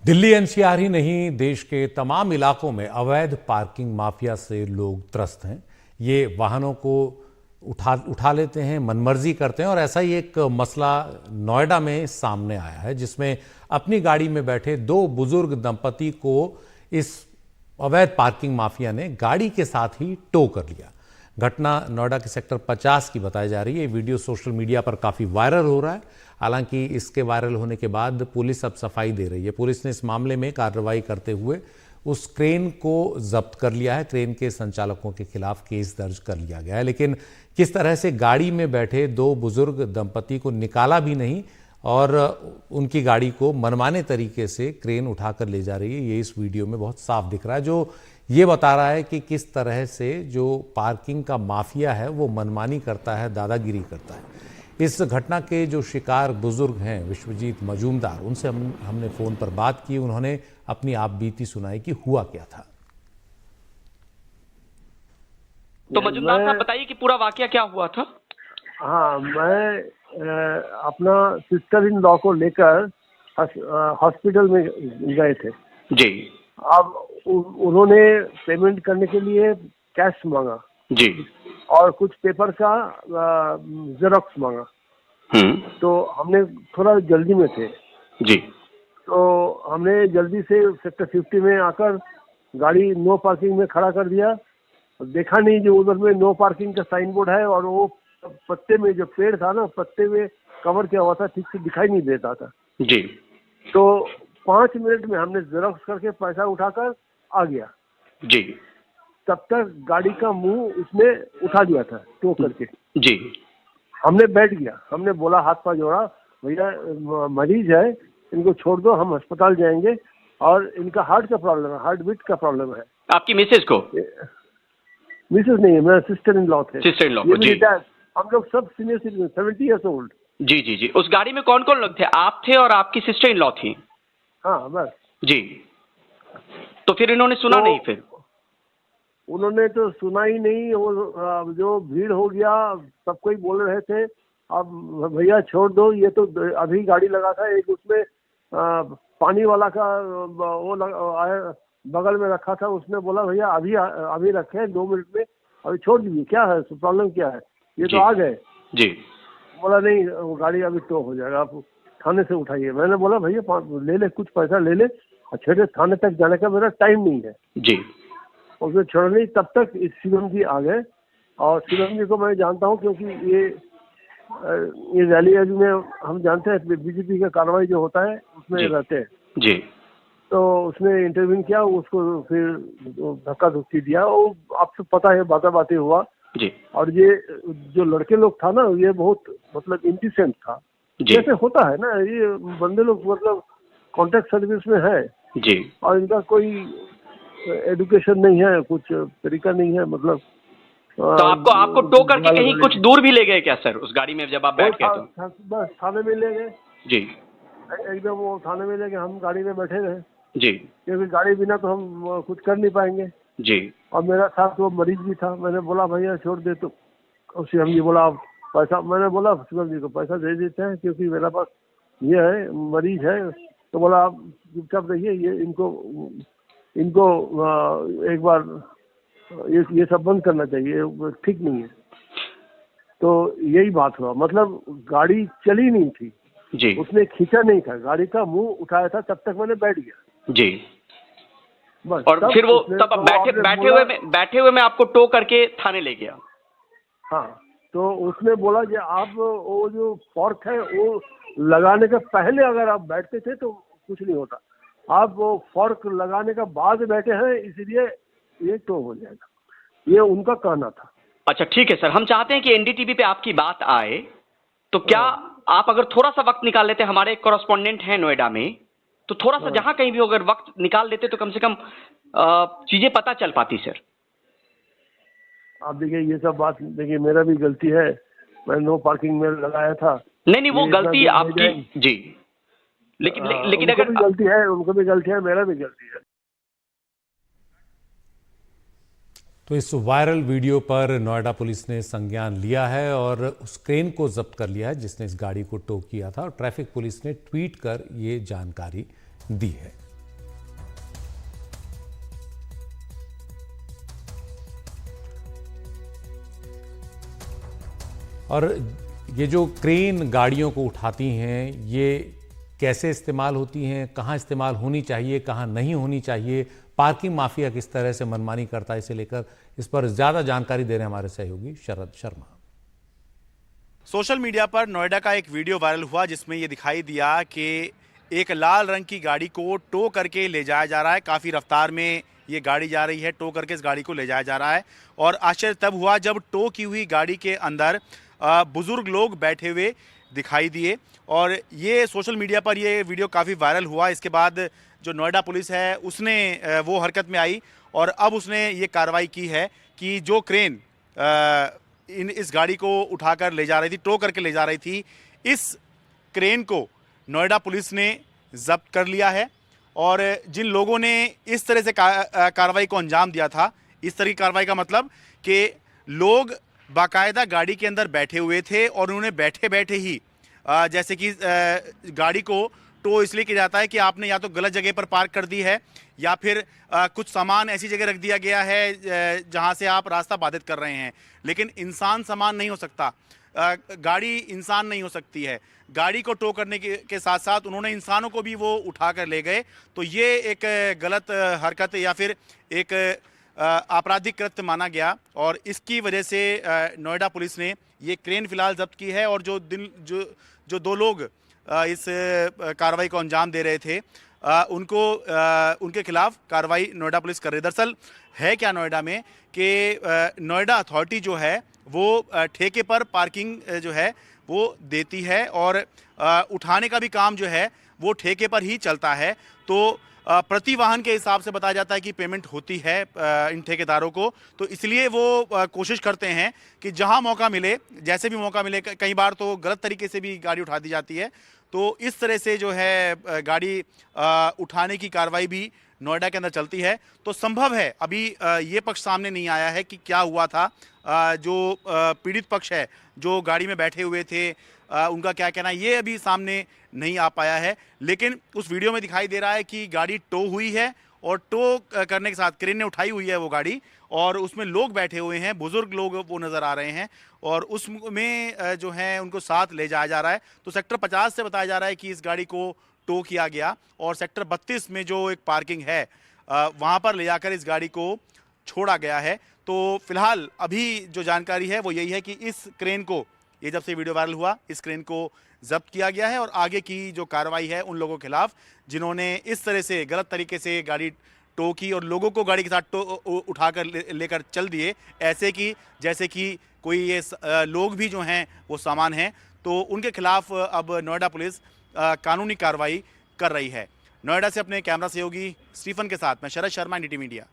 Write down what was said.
Delhi NCR ही नहीं, देश के तमाम इलाकों में अवैध पार्किंग माफिया से लोग त्रस्त हैं। ये वाहनों को उठा लेते हैं, मनमर्जी करते हैं और ऐसा ही एक मसला नोएडा में सामने आया है, जिसमें अपनी गाड़ी में बैठे दो बुजुर्ग दंपति को इस अवैध पार्किंग माफिया ने गाड़ी के साथ ही टो कर लिया। घटना नोएडा के सेक्टर 50 की बताई जा रही है। वीडियो सोशल मीडिया पर काफ़ी वायरल हो रहा है। हालांकि इसके वायरल होने के बाद पुलिस अब सफाई दे रही है। पुलिस ने इस मामले में कार्रवाई करते हुए उस क्रेन को जब्त कर लिया है। क्रेन के संचालकों के खिलाफ केस दर्ज कर लिया गया है। लेकिन किस तरह से गाड़ी में बैठे दो बुजुर्ग दंपति को निकाला भी नहीं और उनकी गाड़ी को मनमाने तरीके से क्रेन उठाकर ले जा रही है, ये इस वीडियो में बहुत साफ दिख रहा है, जो ये बता रहा है कि किस तरह से जो पार्किंग का माफिया है वो मनमानी करता है, दादागिरी करता है। इस घटना के जो शिकार बुजुर्ग हैं, विश्वजीत मजूमदार, उनसे हमने फ़ोन पर बात की। उन्होंने अपनी आप बीती सुनाई कि हुआ क्या था। तो मजूमदार साहब बताइए कि पूरा वाकया क्या हुआ था। हाँ, मैं अपना सिस्टर इन लॉ को लेकर हॉस्पिटल में गए थे जी। अब उन्होंने पेमेंट करने के लिए कैश मांगा जी और कुछ पेपर का जेरोक्स मांगा। तो हमने थोड़ा जल्दी में थे जी। तो हमने जल्दी से सेक्टर 50 में आकर गाड़ी नो पार्किंग में खड़ा कर दिया। देखा नहीं जो उधर में नो पार्किंग का साइन बोर्ड है और वो पत्ते में जो पेड़ था ना, पत्ते में कवर किया हुआ था, ठीक से दिखाई नहीं देता था जी। तो 5 मिनट में हमने जेरोक्स करके पैसा उठाकर आ गया जी। तब तक गाड़ी का मुंह उसने उठा दिया था टो करके। जी। हमने बैठ गया, हमने बोला, हाथ पांव जोड़ा, भैया मरीज है, इनको छोड़ दो, हम अस्पताल जाएंगे और इनका हार्ट का प्रॉब्लम है, हार्ट बीट का प्रॉब्लम है। आपकी मिसेज को? मिसेज नहीं है, मेरा सिस्टर इन लॉ थे। सिस्टर इन लॉ को जी। हम लोग सब सीनियर सिटीजन, 70 ईयर्स ओल्ड। जी जी जी। उस गाड़ी में कौन कौन लोग थे? आप थे और आपकी सिस्टर इन लॉ थी? हाँ बस जी। तो फिर इन्होंने सुना नहीं? फिर उन्होंने तो सुना ही नहीं। वो जो भीड़ हो गया, सब कोई बोल रहे थे अब भैया छोड़ दो, ये तो अभी गाड़ी लगा था, एक उसमें पानी वाला का वो बगल में रखा था, उसने बोला भैया अभी रखे 2 मिनट में, अभी छोड़ दीजिए, क्या है प्रॉब्लम, क्या है, ये तो आ गए जी। बोला नहीं, वो गाड़ी अभी टो हो जाएगा, आप थाने से उठाइए। मैंने बोला भैया ले ले, कुछ पैसा ले ले, अच्छे थाने तक जाने का मेरा टाइम नहीं है जी। उसने छोड़ नहीं। तब तक शिवम जी आ गए और शिवम जी को मैं जानता हूँ क्योंकि ये रैली में हम जानते हैं बीजेपी का कार्रवाई जो होता है उसमें रहते हैं जी। तो उसने इंटरव्यू किया, उसको फिर धक्का धुक्की दिया, वो आपको पता है, बातें हुआ जी। और ये जो लड़के लोग था ना, ये बहुत मतलब इंडिसेंट था, जैसे होता है ना, ये बंदे लोग मतलब कॉन्ट्रैक्ट सर्विस में है जी और इनका कोई एजुकेशन नहीं है, कुछ तरीका नहीं है, मतलब तो आपको टो करके कहीं कुछ दूर भी ले गए क्या सर, उस गाड़ी में जब आप बैठ गए तो? बस थाने में ले गए जी। एकदम वो थाने में ले गए, हम गाड़ी में बैठे रहे जी, क्योंकि गाड़ी बिना तो हम कुछ कर नहीं पाएंगे जी। और मेरा साथ वो मरीज भी था। मैंने बोला भैया छोड़ दे, तो शिवम जी बोला आप पैसा, मैंने बोला शिवम जी को पैसा दे देते हैं क्योंकि मेरा पास ये है, मरीज है। तो बोला आप चुपचाप रहिए, ये इनको एक बार ये सब बंद करना चाहिए, ठीक नहीं है। तो यही बात हुआ, मतलब गाड़ी चली नहीं थी जी। उसने खींचा नहीं था, गाड़ी का मुंह उठाया था, तब तक मैंने बैठ गया जी। बस। और फिर वो तब बैठे हुए में आपको टो करके थाने ले गया? हाँ, तो उसने बोला कि आप वो जो फॉर्क है वो लगाने के पहले अगर आप बैठते थे तो कुछ नहीं होता, आप वो फॉर्क लगाने का बाद बैठे हैं इसलिए ये टो हो जाएगा, ये उनका कहना था। अच्छा ठीक है सर, हम चाहते हैं कि एनडीटीवी पे आपकी बात आए, तो क्या आप अगर थोड़ा सा वक्त निकाल लेते, हमारे एक कॉरेस्पॉन्डेंट हैं नोएडा में, तो थोड़ा सा जहां कहीं भी अगर वक्त निकाल देते तो कम से कम चीजें पता चल पाती सर। आप देखिए ये सब बात, देखिए मेरा भी गलती है, मैं नो पार्किंग में लगाया था। नहीं वो गलती आपकी जी, लेकिन अगर गलती है, उनको भी गलती है, मेरा भी गलती है। तो इस वायरल वीडियो पर नोएडा पुलिस ने संज्ञान लिया है और उस क्रेन को जब्त कर लिया है जिसने इस गाड़ी को टो किया था, और ट्रैफिक पुलिस ने ट्वीट कर ये जानकारी दी है। और ये जो क्रेन गाड़ियों को उठाती हैं, ये कैसे इस्तेमाल होती हैं, कहाँ इस्तेमाल होनी चाहिए, कहाँ नहीं होनी चाहिए, पार्किंग माफिया किस तरह से मनमानी करता है, इसे लेकर इस पर ज़्यादा जानकारी दे रहे हैं हमारे सहयोगी शरद शर्मा। सोशल मीडिया पर नोएडा का एक वीडियो वायरल हुआ जिसमें ये दिखाई दिया कि एक लाल रंग की गाड़ी को टो करके ले जाया जा रहा है। काफ़ी रफ्तार में ये गाड़ी जा रही है, टो करके इस गाड़ी को ले जाया जा रहा है। और आश्चर्य तब हुआ जब टो की हुई गाड़ी के अंदर बुजुर्ग लोग बैठे हुए दिखाई दिए और ये सोशल मीडिया पर ये वीडियो काफ़ी वायरल हुआ। इसके बाद जो नोएडा पुलिस है उसने वो हरकत में आई और अब उसने ये कार्रवाई की है कि जो क्रेन इस गाड़ी को उठाकर ले जा रही थी, टो करके ले जा रही थी, इस क्रेन को नोएडा पुलिस ने जब्त कर लिया है। और जिन लोगों ने इस तरह से कार्रवाई को अंजाम दिया था, इस तरह की कार्रवाई का मतलब कि लोग बाकायदा गाड़ी के अंदर बैठे हुए थे और उन्होंने बैठे बैठे ही जैसे कि गाड़ी को टो इसलिए किया जाता है कि आपने या तो गलत जगह पर पार्क कर दी है या फिर कुछ सामान ऐसी जगह रख दिया गया है जहां से आप रास्ता बाधित कर रहे हैं। लेकिन इंसान सामान नहीं हो सकता, गाड़ी इंसान नहीं हो सकती है। गाड़ी को टो करने के साथ साथ उन्होंने इंसानों को भी वो उठा कर ले गए। तो ये एक गलत हरकत या फिर एक आपराधिक कृत्य माना गया और इसकी वजह से नोएडा पुलिस ने ये क्रेन फिलहाल जब्त की है। और जो दो लोग इस कार्रवाई को अंजाम दे रहे थे उनके खिलाफ कार्रवाई नोएडा पुलिस कर रही है। दरअसल है क्या नोएडा में कि नोएडा अथॉरिटी जो है वो ठेके पर पार्किंग जो है वो देती है और उठाने का भी काम जो है वो ठेके पर ही चलता है। तो प्रति वाहन के हिसाब से बताया जाता है कि पेमेंट होती है इन ठेकेदारों को। तो इसलिए वो कोशिश करते हैं कि जहां मौका मिले, जैसे भी मौका मिले, कई बार तो गलत तरीके से भी गाड़ी उठा दी जाती है। तो इस तरह से जो है गाड़ी उठाने की कार्रवाई भी नोएडा के अंदर चलती है। तो संभव है, अभी ये पक्ष सामने नहीं आया है कि क्या हुआ था। जो पीड़ित पक्ष है, जो गाड़ी में बैठे हुए थे, उनका क्या कहना है ये अभी सामने नहीं आ पाया है। लेकिन उस वीडियो में दिखाई दे रहा है कि गाड़ी टो हुई है और टो करने के साथ क्रेन ने उठाई हुई है वो गाड़ी और उसमें लोग बैठे हुए हैं, बुजुर्ग लोग वो नज़र आ रहे हैं और उसमें जो है उनको साथ ले जाया जा रहा है। तो सेक्टर 50 से बताया जा रहा है कि इस गाड़ी को टो किया गया और सेक्टर 32 में जो एक पार्किंग है वहाँ पर ले जाकर इस गाड़ी को छोड़ा गया है। तो फिलहाल अभी जो जानकारी है वो यही है कि इस क्रेन को, ये जब से वीडियो वायरल हुआ, इस क्रेन को जब्त किया गया है और आगे की जो कार्रवाई है उन लोगों के खिलाफ जिन्होंने इस तरह से गलत तरीके से गाड़ी टो की और लोगों को गाड़ी के साथ उठाकर लेकर चल दिए, ऐसे कि जैसे कि कोई ये लोग भी जो हैं वो सामान हैं। तो उनके खिलाफ अब नोएडा पुलिस कानूनी कार्रवाई कर रही है। नोएडा से अपने कैमरा सहयोगी स्टीफन के साथ मैं शरद शर्मा, एनडीटीवी मीडिया।